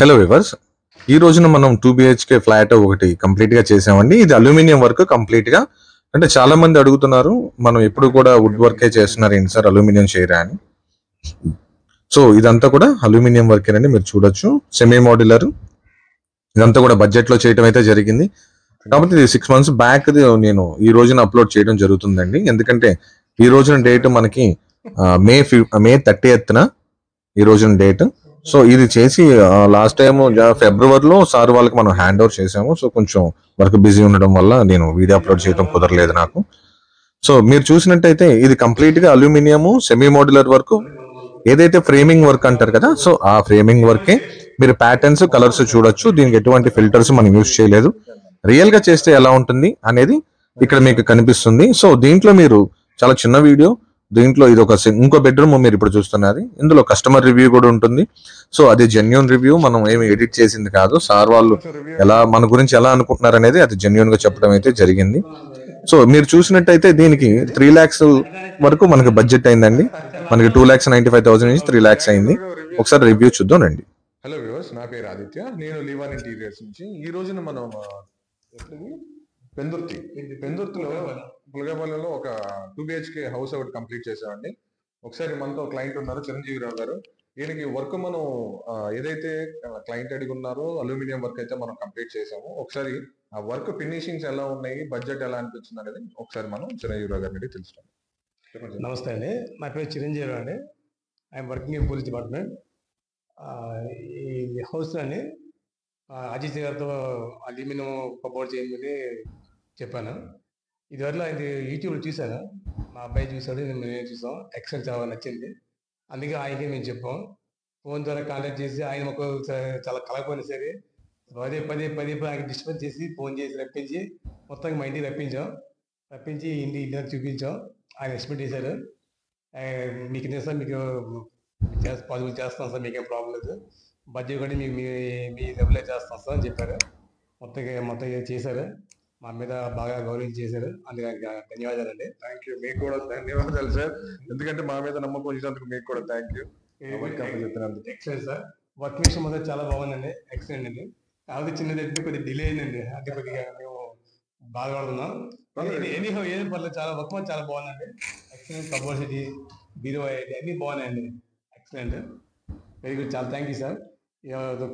Hello viewers, ఈ రోజున మనం 2 BHK ఫ్లాట్ ఒకటి కంప్లీట్ గా చేసామండి. ఇది అల్యూమినియం వర్క్ కంప్లీట్ గా. అంటే చాలా మంది అడుగుతున్నారు, మనం ఎప్పుడు కూడా వుడ్ వర్కే చేస్తున్నారు ఏంటి సార్, అల్యూమినియం చేయరా అని. సో ఇదంతా కూడా అల్యూమినియం వర్కేనండి, మీరు చూడొచ్చు. సెమీ మోడ్యులర్, ఇదంతా కూడా బడ్జెట్ లో చేయడం అయితే జరిగింది. కాబట్టి ఇది 6 months బ్యాక్ నేను ఈ రోజున అప్లోడ్ చేయడం జరుగుతుందండి. ఎందుకంటే ఈ రోజున డేట్ మనకి మే 30th ఈ రోజున డేట్. సో ఇది చేసి లాస్ట్ టైం ఫిబ్రవరిలో సార్ వాళ్ళకి మనం హ్యాండ్ ఓవర్ చేసాము. సో కొంచెం వర్క్ బిజీ ఉండడం వల్ల నేను వీడియో అప్లోడ్ చేయడం కుదరలేదు నాకు. సో మీరు చూసినట్టయితే ఇది కంప్లీట్ గా అల్యూమినియం సెమీ మోడ్యులర్ వర్క్, ఏదైతే ఫ్రేమింగ్ వర్క్ అంటారు కదా, సో ఆ ఫ్రేమింగ్ వర్కే. మీరు ప్యాటర్న్స్ కలర్స్ చూడొచ్చు. దీనికి ఎటువంటి ఫిల్టర్స్ మనం యూజ్ చేయలేదు. రియల్ గా చేస్తే ఎలా ఉంటుంది అనేది ఇక్కడ మీకు కనిపిస్తుంది. సో దీంట్లో మీరు చాలా చిన్న వీడియో, దీంట్లో ఇది ఒక ఇంకో బెడ్రూమ్ మీరు ఇప్పుడు చూస్తున్నది. ఇందులో కస్టమర్ రివ్యూ కూడా ఉంటుంది. సో అది జెన్యూన్ రివ్యూ, మనం ఏమి ఎడిట్ చేసింది కాదు. సార్ వాళ్ళు ఎలా మన గురించి ఎలా అనుకుంటున్నారు అనేది అది జెన్యూన్ గా చెప్పడం అయితే జరిగింది. సో మీరు చూసినట్టయితే దీనికి 3 lakhs వరకు మనకి బడ్జెట్ అయిందండి. మనకి 2,95,000 నుంచి 3 lakhs అయింది. ఒకసారి రివ్యూ చూద్దాం రండి. హలో వ్యూవర్స్, నా పేరు ఆదిత్య, నేను లివాన్ ఇంటీరియర్స్ నుంచి. ఈ రోజున మనం పెందుర్తిలో పులగపల్లిలో ఒక 2 BHK హౌస్ ఒకటి కంప్లీట్ చేసామండి. ఒకసారి మనతో క్లయింట్ ఉన్నారు చిరంజీవి రావు గారు. ఈయనకి వర్క్ మనం ఏదైతే క్లయింట్ అడిగి ఉన్నారో అల్యూమినియం వర్క్ అయితే మనం కంప్లీట్ చేసాము. ఒకసారి ఆ వర్క్ ఫినిషింగ్స్ ఎలా ఉన్నాయి, బడ్జెట్ ఎలా అనిపించింది అనేది ఒకసారి మనం చిరంజీవి రావు గారిని తెలుసుకుందాం. నమస్తే అండి, నా పేరు చిరంజీవి రావు అండి. I'm working in police department. ఈ హౌస్ అండి అజిత్ గారితో అల్యూమినియం కబోర్డ్ చేయమని చెప్పాను. ఇదివరకు ఇది యూట్యూబ్లో చూశాను, మా అబ్బాయి చూశాడు, మేము చూసాం. ఎక్సెల్ చాలా నచ్చింది, అందుకే ఆయనకి మేము చెప్పాం. ఫోన్ ద్వారా కాంటాక్ట్ చేసి ఆయన మాకు చాలా కలగపోయినా సరే పదే ఆయనకి డిస్టర్బెన్స్ చేసి ఫోన్ చేసి రప్పించి మొత్తం మా ఇంటికి రప్పించి ఇంటి చూపించాం. ఆయన ఎక్స్పెక్ట్ చేశారు. మీకు సార్ మీకు పాసిబుల్ చేస్తాం సార్, మీకేం ప్రాబ్లం లేదు, బడ్జెట్ కూడా మీకు మీ లెవెల్లో చేస్తాం సార్ అని చెప్పారు. మొత్తం చేశారు, మా మీద బాగా గౌరవం చేశారు, అందుకే ధన్యవాదాలండి. థ్యాంక్ యూ, మీకు కూడా ధన్యవాదాలు సార్. ఎందుకంటే మా మీద నమ్మకం ఉంచినందుకు మీకు కూడా thank you. Excellent sir, work విషయం మొదలు చాలా బాగుందండి, ఎక్సలెంట్ అండి. కాకపోతే చిన్నది కొద్దిగా డిలే అయిందండి, అంటే కొద్దిగా మేము బాధపడుతున్నాం. ఎనీహౌ ఏం పర్లేదు, చాలా వర్క్ చాలా బాగుందండి. ఎక్సలెంట్ కబోర్డ్, బీరో అన్ని బాగున్నాయండి, ఎక్సలెంట్, వెరీ గుడ్, చాలా థ్యాంక్ యూ సార్.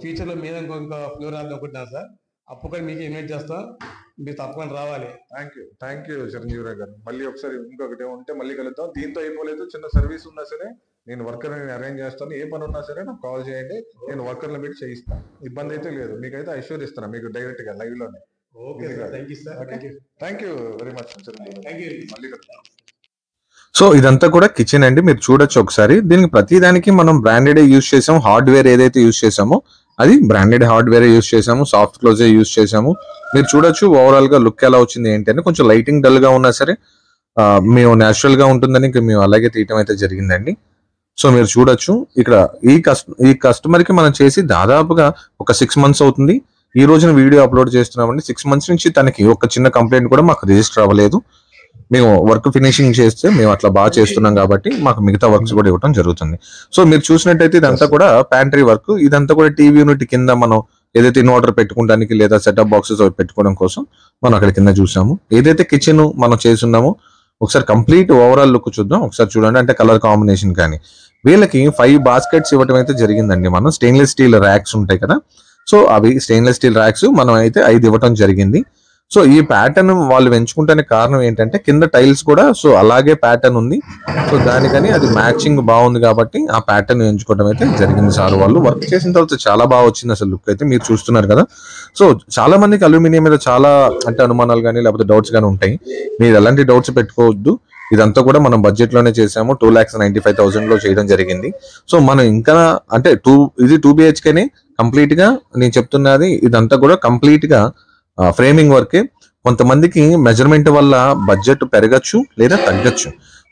ఫ్యూచర్లో మీద ఇంకొక ఫ్లోర్ అనుకుంటున్నాను సార్, అప్పుడు కూడా మీకు ఇన్వైట్ చేస్తాం, మీరు తప్పకుండా రావాలి. థ్యాంక్ యూ చిరంజీవిరావు గారు. మళ్ళీ ఒకసారి ఇంకొకటి ఉంటే మళ్ళీ కలుద్దాం. దీంతో అయిపోలేదు, చిన్న సర్వీస్ ఉన్నా సరే నేను వర్కర్ అరేంజ్ చేస్తాను. ఏ పని ఉన్నా సరే నాకు కాల్ చేయండి, నేను వర్కర్లను పెట్టి చేయిస్తాను. ఇబ్బంది అయితే లేదు, మీకైతే అష్యూర్ ఇస్తాను, మీకు డైరెక్ట్ గా లైవ్ లోనే. Thank you very much Chiranjeevi, మళ్ళీ కలుద్దాం. సో ఇదంతా కూడా కిచెన్ అండి, మీరు చూడొచ్చు ఒకసారి. దీనికి ప్రతి దానికి మనం బ్రాండెడ్ యూజ్ చేసాము. హార్డ్వేర్ ఏదైతే యూజ్ చేసామో అది బ్రాండెడ్ హార్డ్వేర్ యూజ్ చేసాము, సాఫ్ట్ క్లోజే యూజ్ చేసాము. మీరు చూడొచ్చు ఓవరాల్ గా లుక్ ఎలా వచ్చింది ఏంటి అని. కొంచెం లైటింగ్ డల్ గా ఉన్నా సరే మేము న్యాచురల్ గా ఉంటుందని మేము అలాగే తీయటం అయితే జరిగిందండి. సో మీరు చూడొచ్చు ఇక్కడ ఈ కస్టమర్ కి మనం చేసి దాదాపుగా ఒక 6 months అవుతుంది. ఈ రోజున వీడియో అప్లోడ్ చేస్తున్నామండి. 6 months నుంచి తనకి ఒక చిన్న కంప్లైంట్ కూడా మాకు రిజిస్టర్ అవ్వలేదు. మేము వర్క్ ఫినిషింగ్ చేస్తే మేము అట్లా బాగా చేస్తున్నాం కాబట్టి మాకు మిగతా వర్క్స్ కూడా ఇవ్వడం జరుగుతుంది. సో మీరు చూసినట్టయితే ఇదంతా కూడా ప్యాంట్రీ వర్క్. ఇదంతా కూడా టీవీ యూనిట్ కింద మనం ఏదైతే ఇన్వర్టర్ పెట్టుకోవడానికి లేదా సెటప్ బాక్సెస్ పెట్టుకోవడం కోసం మనం అక్కడ కింద చూసాము. ఏదైతే కిచెన్ మనం చేస్తున్నామో ఒకసారి కంప్లీట్ ఓవరాల్ లుక్ చూద్దాం. ఒకసారి చూడండి, అంటే కలర్ కాంబినేషన్ కానీ. వీళ్ళకి 5 baskets ఇవ్వడం అయితే జరిగిందండి. మనం స్టెయిన్లెస్ స్టీల్ ర్యాక్స్ ఉంటాయి కదా, సో అవి స్టెయిన్లెస్ స్టీల్ ర్యాక్స్ మనం అయితే 5 ఇవ్వడం జరిగింది. సో ఈ ప్యాటర్న్ వాళ్ళు ఎంచుకుంటానికి కారణం ఏంటంటే కింద టైల్స్ కూడా సో అలాగే ప్యాటర్న్ ఉంది. సో దానికని అది మ్యాచింగ్ బాగుంది కాబట్టి ఆ ప్యాటర్న్ ఎంచుకోవడం అయితే జరిగింది. సార్ వాళ్ళు వర్క్ చేసిన తర్వాత చాలా బాగా వచ్చింది అసలు లుక్ అయితే, మీరు చూస్తున్నారు కదా. సో చాలా మందికి అల్యూమినియం మీద చాలా అంటే అనుమానాలు కానీ లేకపోతే డౌట్స్ కానీ ఉంటాయి. మీరు ఎలాంటి డౌట్స్ పెట్టుకోవద్దు. ఇదంతా కూడా మనం బడ్జెట్ లోనే చేసాము. 2,95,000 లో చేయడం జరిగింది. సో మనం ఇంకా అంటే ఇది 2 BHKనే కంప్లీట్ గా నేను చెప్తున్నది. ఇదంతా కూడా కంప్లీట్ గా ఫ్రేమింగ్ వర్కే. కొంతమందికి మెజర్మెంట్ వల్ల బడ్జెట్ పెరగచ్చు లేదా తగ్గచ్చు.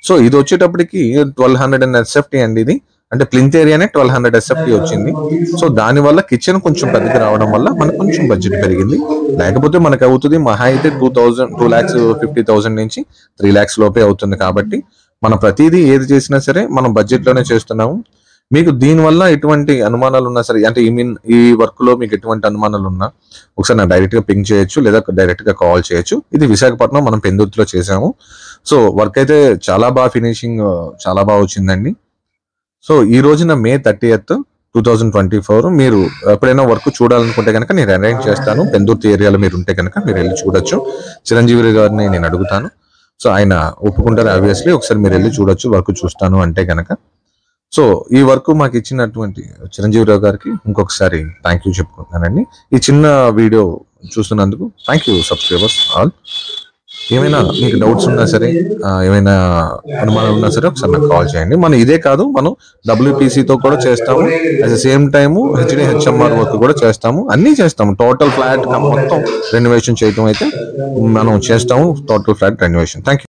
సో ఇది వచ్చేటప్పటికి 1200 SFT అండి. ఇది అంటే ప్లింత్ ఏరియానే 1200 SFT వచ్చింది. సో దాని వల్ల కిచెన్ కొంచెం పెద్దగా రావడం వల్ల మనకు కొంచెం బడ్జెట్ పెరిగింది. లేకపోతే మనకు అవుతుంది మహా అయితే 2,50,000 నుంచి 3 lakhs లోపే అవుతుంది. కాబట్టి మనం ప్రతిదీ ఏది చేసినా సరే మనం బడ్జెట్ లోనే చేస్తున్నాము. మీకు దీనివల్ల ఎటువంటి అనుమానాలు ఉన్నా సరే, అంటే ఈ వర్క్ లో మీకు ఎటువంటి అనుమానాలు ఉన్నా ఒకసారి నాకు డైరెక్ట్ గా పింక్ చేయొచ్చు, లేదా డైరెక్ట్ గా కాల్ చేయొచ్చు. ఇది విశాఖపట్నం, మనం పెందుర్తిలో చేసాము. సో వర్క్ అయితే చాలా బాగా ఫినిషింగ్ చాలా బాగా వచ్చిందండి. సో ఈ రోజున May 30th, 2024 మీరు ఎప్పుడైనా వర్క్ చూడాలనుకుంటే కనుక నేను అరేంజ్ చేస్తాను. పెందుర్తి ఏరియాలో మీరు ఉంటే కనుక మీరు వెళ్ళి చూడొచ్చు. చిరంజీవి గారిని నేను అడుగుతాను. సో ఆయన ఒప్పుకుంటారు ఆబ్వియస్లీ. ఒకసారి మీరు వెళ్ళి చూడొచ్చు వర్క్ చూస్తాను అంటే కనుక. సో ఈ వర్క్ మాకు ఇచ్చినటువంటి చిరంజీవి రావు గారికి ఇంకొకసారి థ్యాంక్ యూ చెప్పుకుంటున్నానండి. ఈ చిన్న వీడియో చూస్తున్నందుకు థ్యాంక్ యూ సబ్స్క్రైబర్స్ ఆల్. ఏమైనా మీకు డౌట్స్ ఉన్నా సరే, ఏమైనా అనుమానాలు ఉన్నా సరే ఒకసారి నాకు కాల్ చేయండి. మనం ఇదే కాదు, మనం WPC తో కూడా చేస్తాము. At the same time HDHMR work కూడా చేస్తాము. అన్నీ చేస్తాము. టోటల్ ఫ్లాట్ మొత్తం రెనోవేషన్ చేయటం అయితే మనం చేస్తాము. Total flat renovation. Thank you.